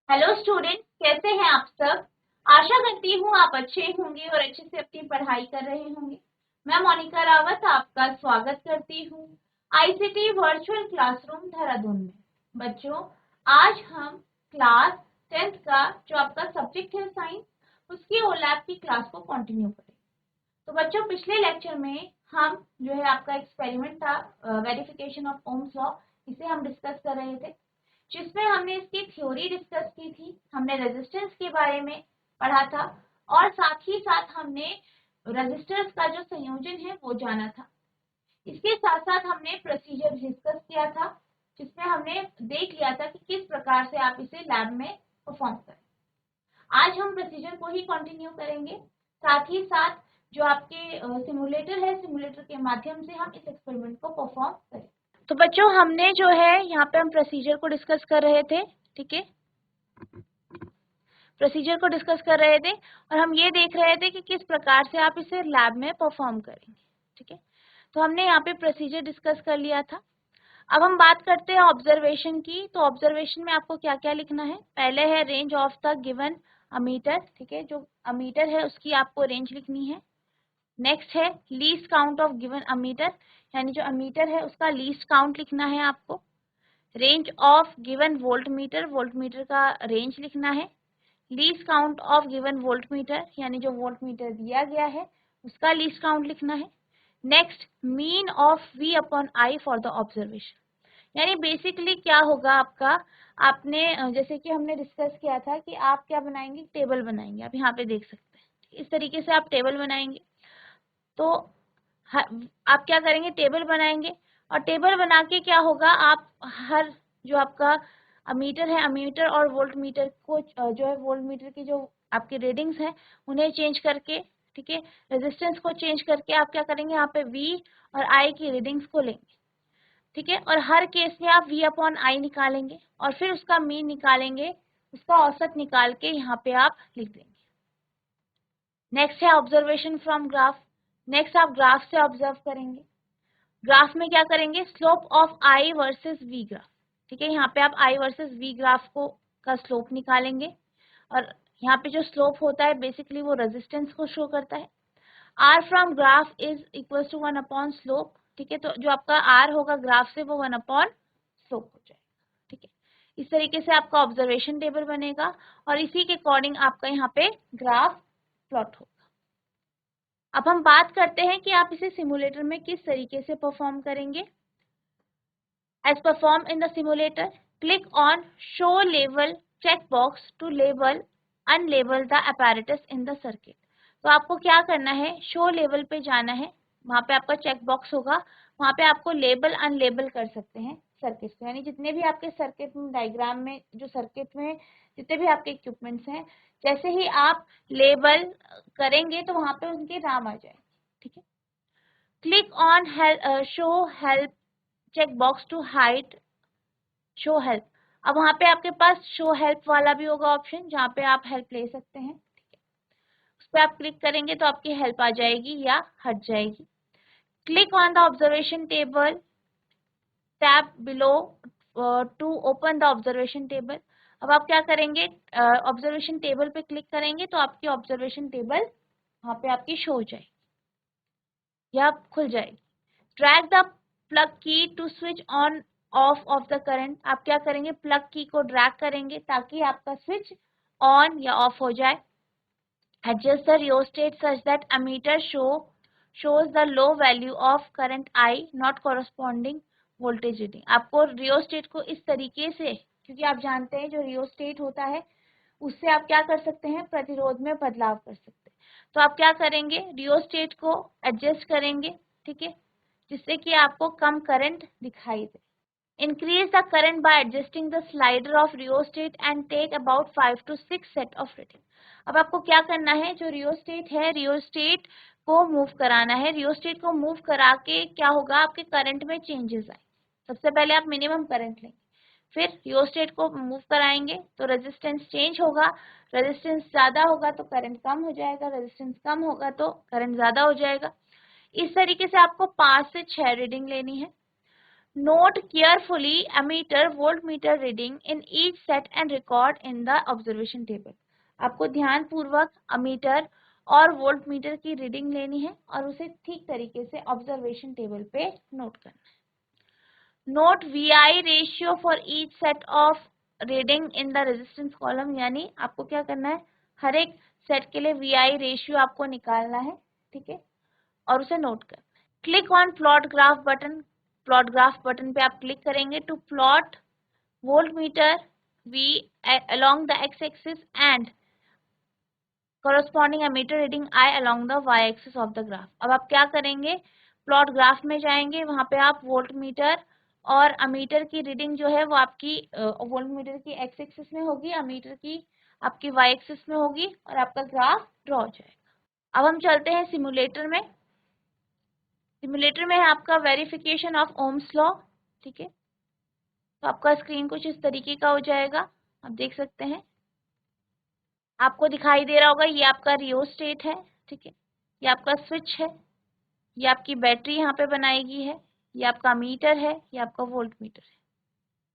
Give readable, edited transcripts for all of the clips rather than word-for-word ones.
Hello student, कैसे हैं आप सब। आशा करती हूँ आप अच्छे होंगे और अच्छे से अपनी पढ़ाई कर रहे होंगे। मैं मोनिका रावत आपका स्वागत करती हूँ आईसीटी वर्चुअल क्लासरूम देहरादून में। बच्चों, आज हम क्लास 10th का जो आपका सब्जेक्ट है साइंस, उसकी ओलैब की क्लास को कंटिन्यू करें। तो बच्चों, पिछले लेक्चर में हम जो है आपका एक्सपेरिमेंट था वेरिफिकेशन ऑफ ओम्स लॉ, इसे हम डिस्कस कर रहे थे, जिसमें हमने इसकी थ्योरी डिस्कस की थी, हमने रेजिस्टेंस के बारे में पढ़ा था और साथ ही साथ हमने रेजिस्टर्स का जो संयोजन है वो जाना था। इसके साथ साथ हमने प्रोसीजर डिस्कस किया था, जिसमें हमने देख लिया था कि किस प्रकार से आप इसे लैब में परफॉर्म करें। आज हम प्रोसीजर को ही कंटिन्यू करेंगे, साथ ही साथ जो आपके सिमुलेटर है, सिमुलेटर के माध्यम से हम इस एक्सपेरिमेंट को परफॉर्म करें। तो बच्चों, हमने जो है यहाँ पे हम प्रोसीजर को डिस्कस कर रहे थे, ठीक है, प्रोसीजर को डिस्कस कर रहे थे और हम ये देख रहे थे कि किस प्रकार से आप इसे लैब में परफॉर्म करेंगे, ठीक है। तो हमने यहाँ पे प्रोसीजर डिस्कस कर लिया था। अब हम बात करते हैं ऑब्जर्वेशन की। तो ऑब्जर्वेशन में आपको क्या क्या लिखना है। पहले है range of the given ammeter, ठीक है, जो अमीटर है उसकी आपको रेंज लिखनी है। नेक्स्ट है least count of given ammeter, यानी जो अमीटर है उसका लीस्ट काउंट लिखना है आपको। Range of given volt meter, volt meter का रेंज लिखना है। Least count of given volt meter, यानी जो वोल्ट मीटर दिया गया है उसका लीस्ट काउंट लिखना है। Next, mean of V upon I for the observation, यानी बेसिकली क्या होगा आपका, आपने जैसे कि हमने डिस्कस किया था कि आप क्या बनाएंगे, टेबल बनाएंगे। आप यहाँ पे देख सकते हैं इस तरीके से आप टेबल बनाएंगे। तो आप क्या करेंगे, टेबल बनाएंगे और टेबल बना के क्या होगा, आप हर जो आपका अमीटर है, अमीटर और वोल्ट मीटर को जो है वोल्ट मीटर की जो आपकी रीडिंग्स हैं उन्हें चेंज करके, ठीक है, रेजिस्टेंस को चेंज करके आप क्या करेंगे, यहाँ पे V और I की रीडिंग्स को लेंगे, ठीक है, और हर केस में आप V अपॉन I निकालेंगे और फिर उसका मीन निकालेंगे, उसका औसत निकाल के यहाँ पे आप लिख देंगे। नेक्स्ट है ऑब्जर्वेशन फ्रॉम ग्राफ। नेक्स्ट आप ग्राफ से ऑब्जर्व करेंगे। ग्राफ में क्या करेंगे, slope of I versus V graph, ठीक है, यहाँ पे आप I वर्सेस V ग्राफ को का स्लोप निकालेंगे और यहाँ पे जो स्लोप होता है बेसिकली वो रेजिस्टेंस को शो करता है। R from graph is equal to 1 upon slope, ठीक है, तो जो आपका R होगा ग्राफ से वो 1 अपॉन स्लोप हो जाएगा, ठीक है। इस तरीके से आपका ऑब्जर्वेशन टेबल बनेगा और इसी के अकॉर्डिंग आपका यहाँ पे ग्राफ प्लॉट होगा। अब हम बात करते हैं कि आप इसे सिमुलेटर में किस तरीके से परफॉर्म करेंगे। As performed in the simulator, click on show label checkbox to label unlabel the apparatus in the circuit। तो आपको क्या करना है, शो लेवल पे जाना है, वहाँ पे आपका चेक बॉक्स होगा, वहाँ पे आपको लेबल अनलेबल कर सकते हैं सर्किट को, यानी जितने भी आपके सर्किट में डायग्राम में जो सर्किट में जितने भी आपके इक्विपमेंट्स हैं, जैसे ही आप लेबल करेंगे तो वहाँ पे उनके नाम आ जाएंगे, ठीक है। Click on show help check box to hide show help. अब वहाँ पे आपके पास शो हेल्प वाला भी होगा ऑप्शन, जहाँ पे आप हेल्प ले सकते हैं, ठीक है। उस पर आप क्लिक करेंगे तो आपकी हेल्प आ जाएगी या हट जाएगी। Click on the observation table tab below to open the observation table. अब आप क्या करेंगे, ऑब्जर्वेशन टेबल पे क्लिक करेंगे तो आपकी ऑब्जर्वेशन टेबल वहाँ पे आपकी शो हो जाएगी या खुल जाएगी। Drag the plug key to switch on off the current. आप क्या करेंगे, प्लग की को ड्रैग करेंगे ताकि आपका स्विच ऑन या ऑफ हो जाए। Adjust the rheostat such that ammeter shows the low value of current I not corresponding voltage reading। आपको रियोस्टेट को इस तरीके से, क्योंकि आप जानते हैं जो रियोस्टेट होता है उससे आप क्या कर सकते हैं, प्रतिरोध में बदलाव कर सकते हैं। तो आप क्या करेंगे, रियोस्टेट को एडजस्ट करेंगे, ठीक है, जिससे कि आपको कम करंट दिखाई दे। Increase the current by adjusting the slider of rheostat and take about 5 to 6 set of reading। अब आपको क्या करना है, जो रियोस्टेट है रियोस्टेट को मूव कराना है। रियोस्टेट को मूव करा के क्या होगा, आपके करंट में चेंजेस आए। सबसे पहले आप मिनिमम करंट लेंगे, फिर रियोस्टेट को मूव कराएंगे तो रेजिस्टेंस चेंज होगा। रेजिस्टेंस ज़्यादा होगा तो करंट कम हो जाएगा, रेजिस्टेंस कम होगा तो करंट ज़्यादा हो जाएगा। इस तरीके से आपको 5 से 6 रीडिंग लेनी है। Note carefully ammeter voltmeter reading in each set and record in the observation table. आपको ध्यान पूर्वक अमीटर और वोल्टमीटर की रीडिंग लेनी है और उसे ठीक तरीके से ऑब्जर्वेशन टेबल पे नोट करना है. Note VI ratio for each set of reading in the resistance column. यानी आपको क्या करना है, हर एक सेट के लिए VI रेशियो आपको निकालना है, ठीक है, और उसे नोट करना है. Click on plot graph button. Plot graph button पे आप क्लिक करेंगे to plot voltmeter V along the x-axis and corresponding ammeter reading I along the y-axis of the graph. अब आप क्या करेंगे, प्लॉट ग्राफ में जाएंगे, वहां पे आप वोल्टमीटर और अमीटर की रीडिंग जो है वो आपकी वोल्टमीटर की एक्स एक्सिस में होगी, अमीटर की आपकी वाई एक्सिस में होगी और आपका ग्राफ ड्रॉ हो जाएगा. अब हम चलते हैं सिमुलेटर में. सिमुलेटर में है आपका वेरिफिकेशन ऑफ ओम्स लॉ, ठीक है. तो आपका स्क्रीन कुछ इस तरीके का हो जाएगा, आप देख सकते हैं. आपको दिखाई दे रहा होगा ये आपका रियोस्टेट है, ठीक है, ये आपका स्विच है, ये आपकी बैटरी यहाँ पे बनाएगी है, ये आपका मीटर है, ये आपका वोल्ट मीटर है,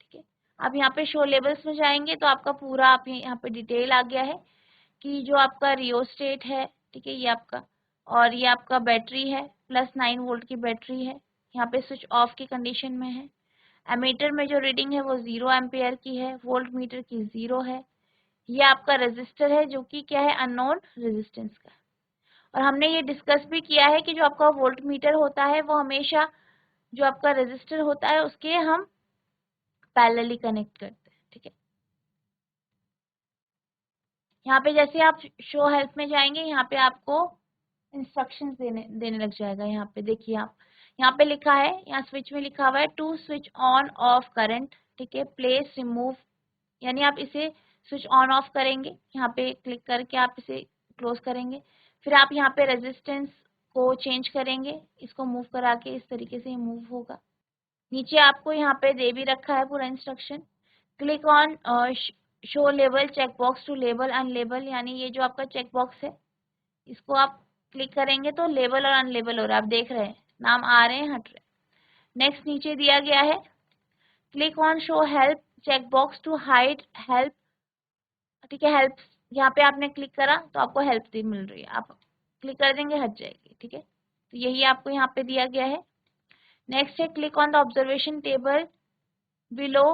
ठीक है. आप यहाँ पे शो लेबल्स में जाएंगे तो आपका पूरा आप यहाँ पे डिटेल आ गया है कि जो आपका रियोस्टेट है, ठीक है, ये आपका, और ये आपका बैटरी है, +9 वोल्ट की बैटरी है, यहाँ पे स्विच ऑफ की कंडीशन में है. एमीटर में जो रीडिंग है वो 0 एम्पेयर की है, वोल्ट मीटर की 0 है. ये आपका रेजिस्टर है जो कि क्या है, अननोन रेजिस्टेंस का. और हमने ये डिस्कस भी किया है कि जो आपका वोल्ट मीटर होता है वो हमेशा जो आपका रेजिस्टर होता है उसके हम पैरेलली कनेक्ट करते हैं, ठीक है. यहाँ पे जैसे आप शो हेल्प में जाएंगे, यहाँ पे आपको इंस्ट्रक्शंस देने लग जाएगा. यहाँ पे देखिए, आप यहाँ पे लिखा है, यहाँ स्विच में लिखा हुआ है to switch on off current, ठीक है, प्लेस रिमूव. यानी आप इसे स्विच ऑन ऑफ करेंगे, यहाँ पे क्लिक करके आप इसे क्लोज करेंगे. फिर आप यहाँ पे रेजिस्टेंस को चेंज करेंगे, इसको मूव करा के इस तरीके से मूव होगा. नीचे आपको यहाँ पे दे भी रखा है पूरा instruction. Click on show label check box to label unlabel. यानी ये जो आपका चेक बॉक्स है इसको आप क्लिक करेंगे तो लेबल और अनलेबल हो रहा है, आप देख रहे हैं नाम आ रहे हैं, हट रहे हैं. नेक्स्ट नीचे दिया गया है click on show help check box to hide help, ठीक है. हेल्प यहाँ पे आपने क्लिक करा तो आपको हेल्प दी मिल रही है, आप क्लिक कर देंगे हट जाएगी, ठीक है. तो यही आपको यहाँ पे दिया गया है. नेक्स्ट है click on the observation table below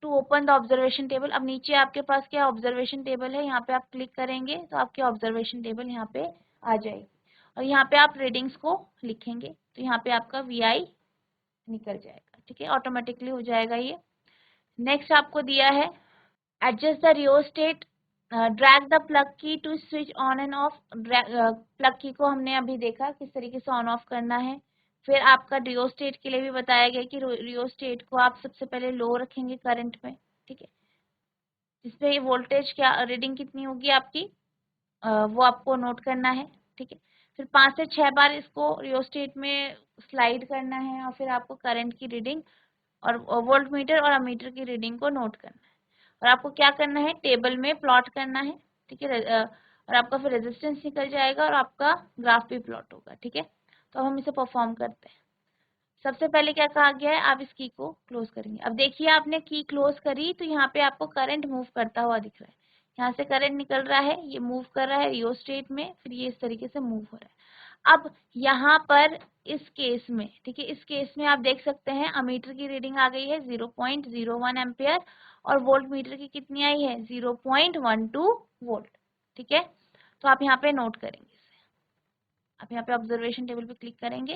to open the observation table. अब नीचे आपके पास क्या ऑब्जर्वेशन टेबल है, यहाँ पे आप क्लिक करेंगे तो आपके ऑब्जर्वेशन टेबल यहाँ पे आ जाएगी और यहाँ पे आप रीडिंग्स को लिखेंगे तो यहाँ पे आपका VI निकल जाएगा, ठीक है, ऑटोमेटिकली हो जाएगा ये. नेक्स्ट आपको दिया है adjust the rheostat drag the plug key to switch on and off. Plug key को हमने अभी देखा किस तरीके से ऑन ऑफ करना है. फिर आपका रियोस्टेट के लिए भी बताया गया कि रियोस्टेट को आप सबसे पहले लो रखेंगे करंट में, ठीक है, जिसपे वोल्टेज क्या रीडिंग कितनी होगी आपकी वो आपको नोट करना है, ठीक है. फिर 5 से 6 बार इसको रियोस्टेट में स्लाइड करना है और फिर आपको करंट की रीडिंग और वोल्ट मीटर और अमीटर की रीडिंग को नोट करना है. और आपको क्या करना है, टेबल में प्लॉट करना है, ठीक है. और आपका फिर रेजिस्टेंस निकल जाएगा और आपका ग्राफ भी प्लॉट होगा, ठीक है. तो हम इसे परफॉर्म करते हैं. सबसे पहले क्या कहा गया है, आप इस की को क्लोज करेंगे. अब देखिए आपने की क्लोज करी तो यहाँ पे आपको करंट मूव करता हुआ दिख रहा है, यहाँ से करंट निकल रहा है, ये मूव कर रहा है रियोस्टेट में, फिर ये इस तरीके से मूव हो रहा है. अब यहाँ पर इस केस में, ठीक है, इस केस में आप देख सकते हैं अमीटर की रीडिंग आ गई है 0.01 एम्पियर और वोल्ट मीटर की कितनी आई है 0.12 वोल्ट, ठीक है. तो आप यहाँ पे नोट करेंगे इसे. आप यहाँ पे ऑब्जर्वेशन टेबल पे क्लिक करेंगे,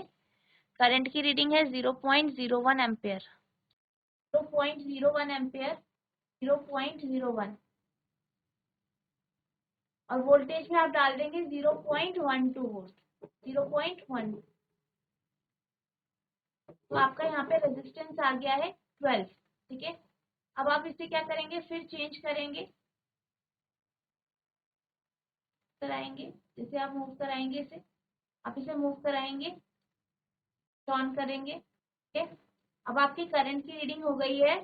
करंट की रीडिंग है 0.01 एम्पियर, 0.01 एम्पियर, 0.01 और वोल्टेज में आप डाल देंगे 0.12 वोल्ट, 0.1. तो आपका यहाँ पे रेजिस्टेंस आ गया है 12, ठीक है. अब आप इसे क्या करेंगे, फिर चेंज करेंगे, कराएंगे, जैसे आप मूव कराएंगे इसे, आप इसे मूव कराएंगे, ऑन करेंगे, ठीक है. अब आपकी करंट की रीडिंग हो गई है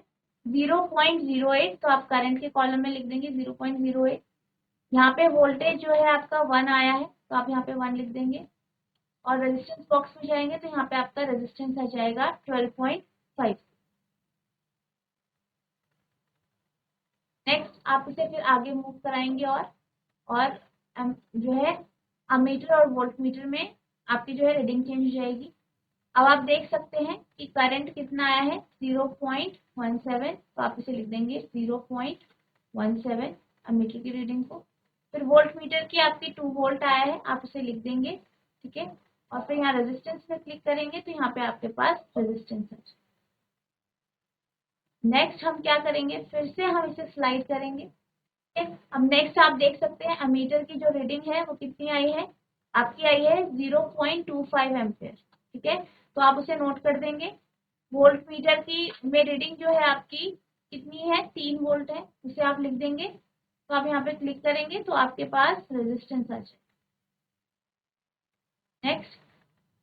0.08, तो आप करंट के कॉलम में लिख देंगे 0.08. यहाँ पे वोल्टेज जो है आपका 1 आया है तो आप यहाँ पे 1 लिख देंगे. और रेजिस्टेंस बॉक्स में जाएंगे तो यहाँ पे आपका रेजिस्टेंस आ जाएगा 12.5। नेक्स्ट आप इसे फिर आगे मूव कराएंगे और जो है अमीटर और वोल्टमीटर में आपकी जो है रीडिंग चेंज हो जाएगी। अब आप देख सकते हैं कि करंट कितना आया है 0.17, तो आप इसे लिख देंगे 0.17 अमीटर की रीडिंग को। फिर वोल्ट मीटर की आपकी 2 वोल्ट आया है, आप इसे लिख देंगे, ठीक है। और फिर यहाँ रेजिस्टेंस में क्लिक करेंगे तो यहाँ पे आपके पास रेजिस्टेंस है। नेक्स्ट हम क्या करेंगे, फिर से हम इसे स्लाइड करेंगे। अब नेक्स्ट आप देख सकते हैं अमीटर की जो रीडिंग है वो कितनी आई है, आपकी आई है 0.25 एम्पियर, ठीक है। तो आप उसे नोट कर देंगे। वोल्ट मीटर की में रीडिंग जो है आपकी कितनी है, 3 वोल्ट है, उसे आप लिख देंगे। तो आप यहाँ पे क्लिक करेंगे तो आपके पास रेजिस्टेंस आ जाए। नेक्स्ट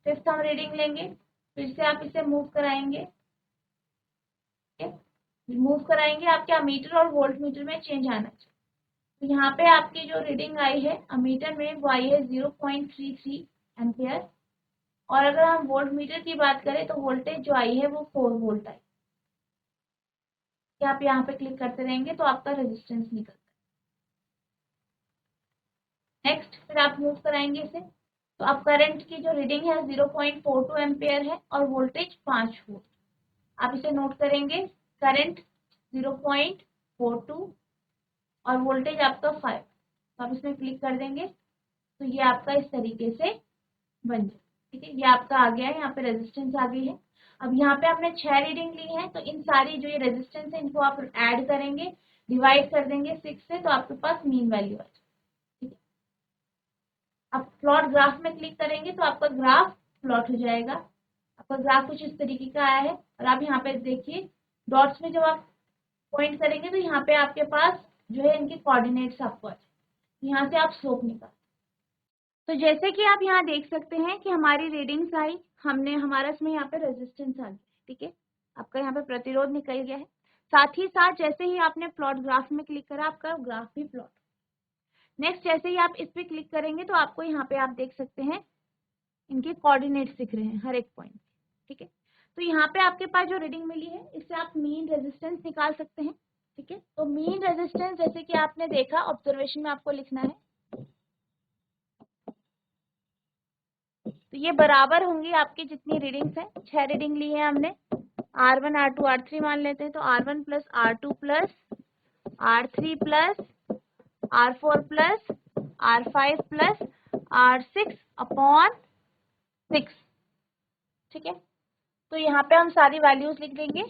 फिफ्थ हम रीडिंग लेंगे, फिर से आप इसे मूव कराएंगे, मूव कराएंगे, आपके अमीटर और वोल्ट मीटर में चेंज आना चाहिए। तो यहाँ पे आपकी जो रीडिंग आई है अमीटर में वो आई है 0.33 एम्पियर, और अगर हम वोल्ट मीटर की बात करें तो वोल्टेज जो आई है वो 4 वोल्ट आई। आप यहाँ पे क्लिक करते रहेंगे तो आपका रेजिस्टेंस निकलता है। नेक्स्ट फिर आप मूव कराएंगे इसे, तो अब करंट की जो रीडिंग है 0.42 एम्पियर है और वोल्टेज 5 वोल्ट। आप इसे नोट करेंगे, करंट 0.42 और वोल्टेज आपका 5। तो आप इसमें क्लिक कर देंगे तो ये आपका इस तरीके से बन जाए, ठीक है। ये आपका आ गया है, यहाँ पे रेजिस्टेंस आ गई है। अब यहाँ पे आपने 6 रीडिंग ली है, तो इन सारी जो ये रेजिस्टेंस है इनको आप ऐड करेंगे, डिवाइड कर देंगे 6 से, तो आपके पास मीन वैल्यू आ जाए, ठीक है। अब प्लॉट ग्राफ में क्लिक करेंगे तो आपका ग्राफ प्लॉट हो जाएगा। आपका ग्राफ कुछ इस तरीके का आया है, और आप यहाँ पे देखिए डॉट्स में जब आप पॉइंट करेंगे तो यहाँ पे आपके पास जो है इनके कोऑर्डिनेट्स आपको आ जाए, यहाँ से आप स्लोप निकाल। तो जैसे कि आप यहाँ देख सकते हैं कि हमारी रीडिंग्स आई, हमने हमारा इसमें यहाँ पे रेजिस्टेंस आ गया, ठीक है। आपका यहाँ पे प्रतिरोध निकल गया है। साथ ही साथ जैसे ही आपने प्लॉट ग्राफ में क्लिक करा आपका ग्राफ भी प्लॉट। नेक्स्ट जैसे ही आप इस पे क्लिक करेंगे तो आपको यहाँ पे आप देख सकते हैं इनके कोऑर्डिनेट्स दिख रहे हैं हर एक पॉइंट, ठीक है। तो यहाँ पे आपके पास जो रीडिंग मिली है इससे आप मीन रेजिस्टेंस निकाल सकते हैं, ठीक है। तो मीन रेजिस्टेंस जैसे कि आपने देखा ऑब्जर्वेशन में आपको लिखना है, तो ये बराबर होंगी आपकी जितनी रीडिंग्स है। 6 रीडिंग ली है हमने, R1 R2 R3 मान लेते हैं, तो R1 plus R2 plus R3 plus R4 plus R5 plus R6 upon 6, ठीक है। तो यहाँ पे हम सारी वैल्यूज लिख देंगे।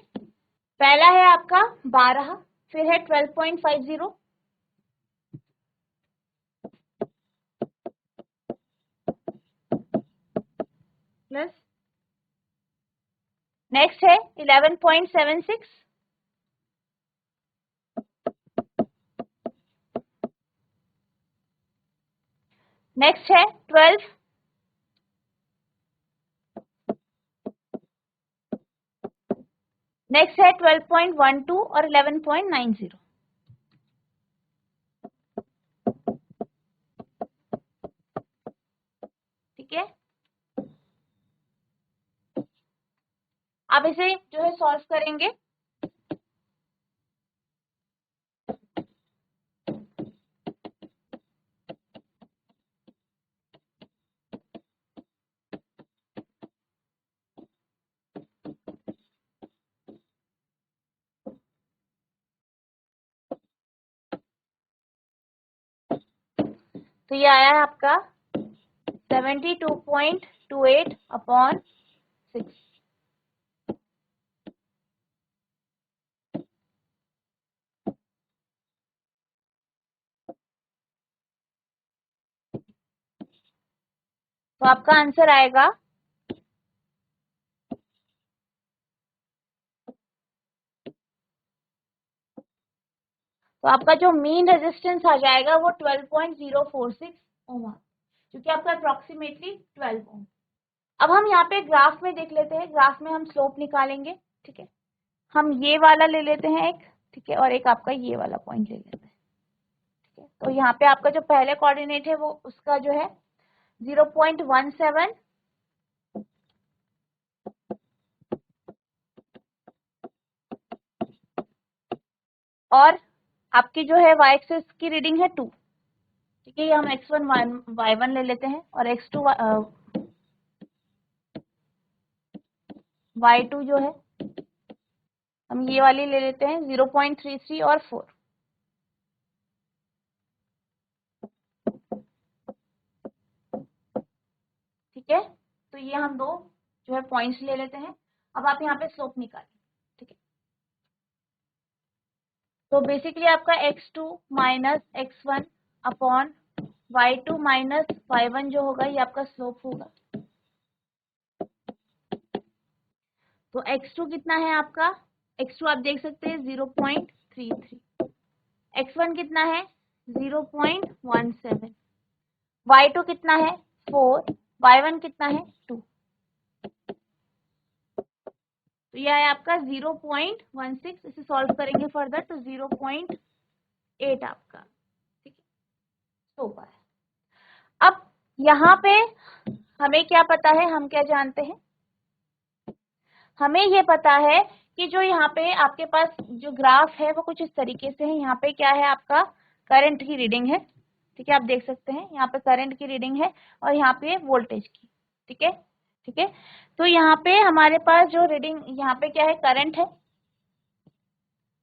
पहला है आपका 12, फिर है 12.50 प्लस, नेक्स्ट है 11.76, नेक्स्ट है 12, नेक्स्ट है 12.12 और 11.90, ठीक है। अब इसे जो है सॉल्व करेंगे, तो ये आया है आपका 72.28 अपॉन 6। तो आपका आंसर आएगा तो आपका जो मीन रेजिस्टेंस आ जाएगा वो 12.046 ओम, क्योंकि आपका अप्रोक्सीमेटली 12 ओम। अब हम यहाँ पे ग्राफ में देख लेते हैं, ग्राफ में हम स्लोप निकालेंगे, ठीक है। हम ये वाला ले लेते हैं एक, ठीक है, और एक आपका ये वाला पॉइंट ले लेते हैं, ठीक है। तो यहाँ पे आपका जो पहले कोऑर्डिनेट है वो उसका जो है 0.17 और आपकी जो है y एक्सिस की रीडिंग है 2, ठीक है। ये हम x1 y1 ले लेते हैं और x2 y2 जो है हम ये वाली ले लेते हैं 0.33 और 4, ठीक है। तो ये हम दो जो है पॉइंट्स ले लेते हैं। अब आप यहाँ पे स्लोप निकालें, ठीक है। तो बेसिकली आपका x2 minus x1 upon y2 minus y1 जो होगा ये आपका स्लोप होगा। तो x2 कितना है आपका, x2 आप देख सकते हैं 0.33, x1 कितना है 0.17, y2 कितना है 4, y1 कितना है 2। तो यह है आपका 0.16, इसे सॉल्व करेंगे फर्दर तो 0.8 आपका, ठीक है, स्लोप है। अब यहाँ पे हमें क्या पता है, हम क्या जानते हैं, हमें ये पता है कि जो यहाँ पे आपके पास जो ग्राफ है वो कुछ इस तरीके से है। यहाँ पे क्या है आपका करंट की रीडिंग है, ठीक है, आप देख सकते हैं यहाँ पे करंट की रीडिंग है और यहाँ पे वोल्टेज की, ठीक है, ठीक है। तो यहाँ पे हमारे पास जो रीडिंग यहाँ पे क्या है करंट है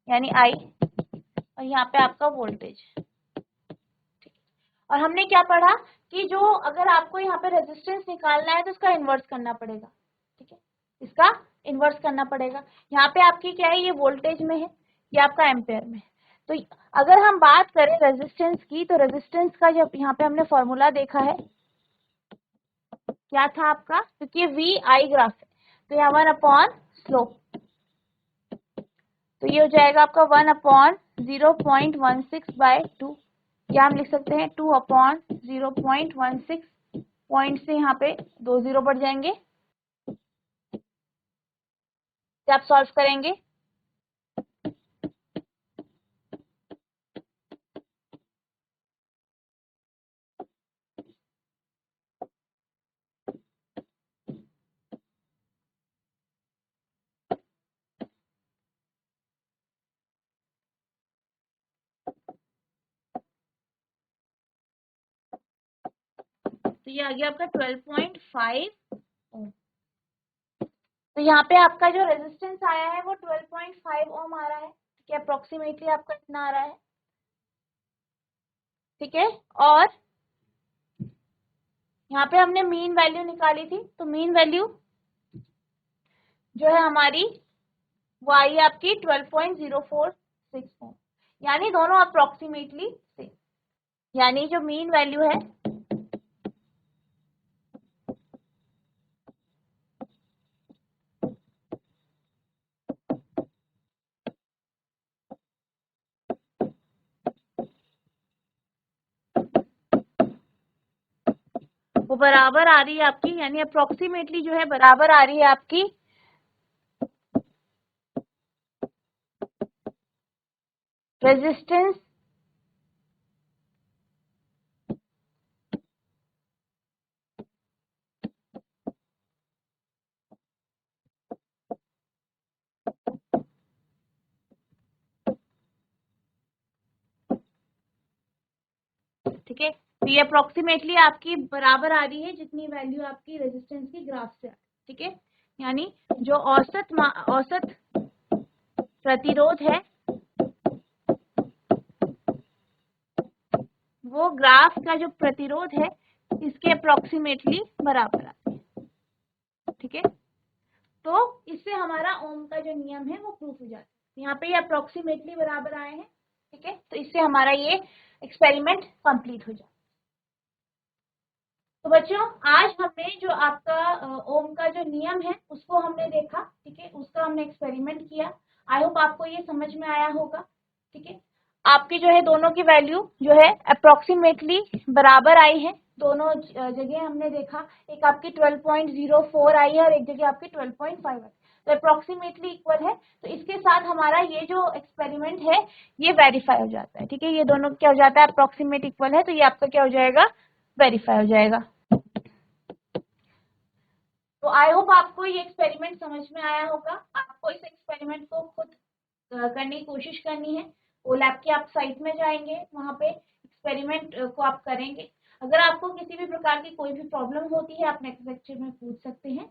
यानी I, और यहाँ पे आपका वोल्टेज, ठीक। और हमने क्या पढ़ा कि जो अगर आपको यहाँ पे रेजिस्टेंस निकालना है तो इसका इन्वर्स करना पड़ेगा, ठीक है, इसका इन्वर्स करना पड़ेगा। यहाँ पे आपकी क्या है, ये वोल्टेज में है, ये आपका एम्पेयर में है। तो अगर हम बात करें रेजिस्टेंस की, तो रेजिस्टेंस का जब यहाँ पे हमने फॉर्मूला देखा है क्या था आपका, क्योंकि वी आई ग्राफ है तो यहाँ 1 अपॉन स्लोप, तो ये हो जाएगा आपका 1 अपॉन 0.16/2, या हम लिख सकते हैं 2 अपॉन 0.16, पॉइंट से यहाँ पे 2 0 बढ़ जाएंगे। आप सॉल्व करेंगे तो ये आ गया आपका 12.5 ओम। तो यहाँ पे आपका जो रेजिस्टेंस आया है वो 12.5 ओम आ रहा है, ठीक है, अप्रोक्सीमेटली आपका इतना आ रहा है, ठीक है। और यहाँ पे हमने मीन वैल्यू निकाली थी, तो मीन वैल्यू जो है हमारी वो आई आपकी 12.046 ओम, यानी दोनों अप्रोक्सीमेटली सेम, यानी जो मीन वैल्यू है वो बराबर आ रही है आपकी, यानी अप्रोक्सीमेटली जो है बराबर आ रही है आपकी रेजिस्टेंस ठीक है। तो ये अप्रोक्सीमेटली आपकी बराबर आ रही है जितनी वैल्यू आपकी रेजिस्टेंस की ग्राफ से, ठीक है, यानी जो औसत प्रतिरोध है वो ग्राफ का जो प्रतिरोध है इसके अप्रोक्सीमेटली बराबर आता है, ठीक है। तो इससे हमारा ओम का जो नियम है वो प्रूफ हो जाता है। यहाँ पे ये अप्रोक्सीमेटली बराबर आए हैं, ठीक है, तो इससे हमारा ये एक्सपेरिमेंट कंप्लीट हो जाता है। तो बच्चों आज हमने जो आपका ओम का जो नियम है उसको हमने देखा, ठीक है, उसका हमने एक्सपेरिमेंट किया। आई होप आपको ये समझ में आया होगा, ठीक है। आपकी जो है दोनों की वैल्यू जो है अप्रोक्सीमेटली बराबर आई है, दोनों जगह हमने देखा, एक आपकी 12.04 आई है और एक जगह आपकी 12.5 आई, तो अप्रोक्सीमेटली इक्वल है। तो इसके साथ हमारा ये जो एक्सपेरिमेंट है ये वेरीफाई हो जाता है, ठीक है, ये दोनों क्या हो जाता है अप्रोक्सीमेट इक्वल है, तो ये आपका क्या हो जाएगा वेरीफाई हो जाएगा। तो आई होप आपको ये एक्सपेरिमेंट समझ में आया होगा। आपको इस एक्सपेरिमेंट को खुद करने की कोशिश करनी है। ओ लैब की आप साइट में जाएंगे, वहाँ पे एक्सपेरिमेंट को आप करेंगे। अगर आपको किसी भी प्रकार की कोई भी प्रॉब्लम होती है, आप नेक्स्ट लेक्चर में पूछ सकते हैं।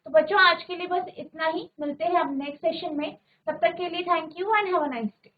तो बच्चों आज के लिए बस इतना ही, मिलते हैं अब नेक्स्ट सेशन में। तब तक के लिए thank you and have a nice day.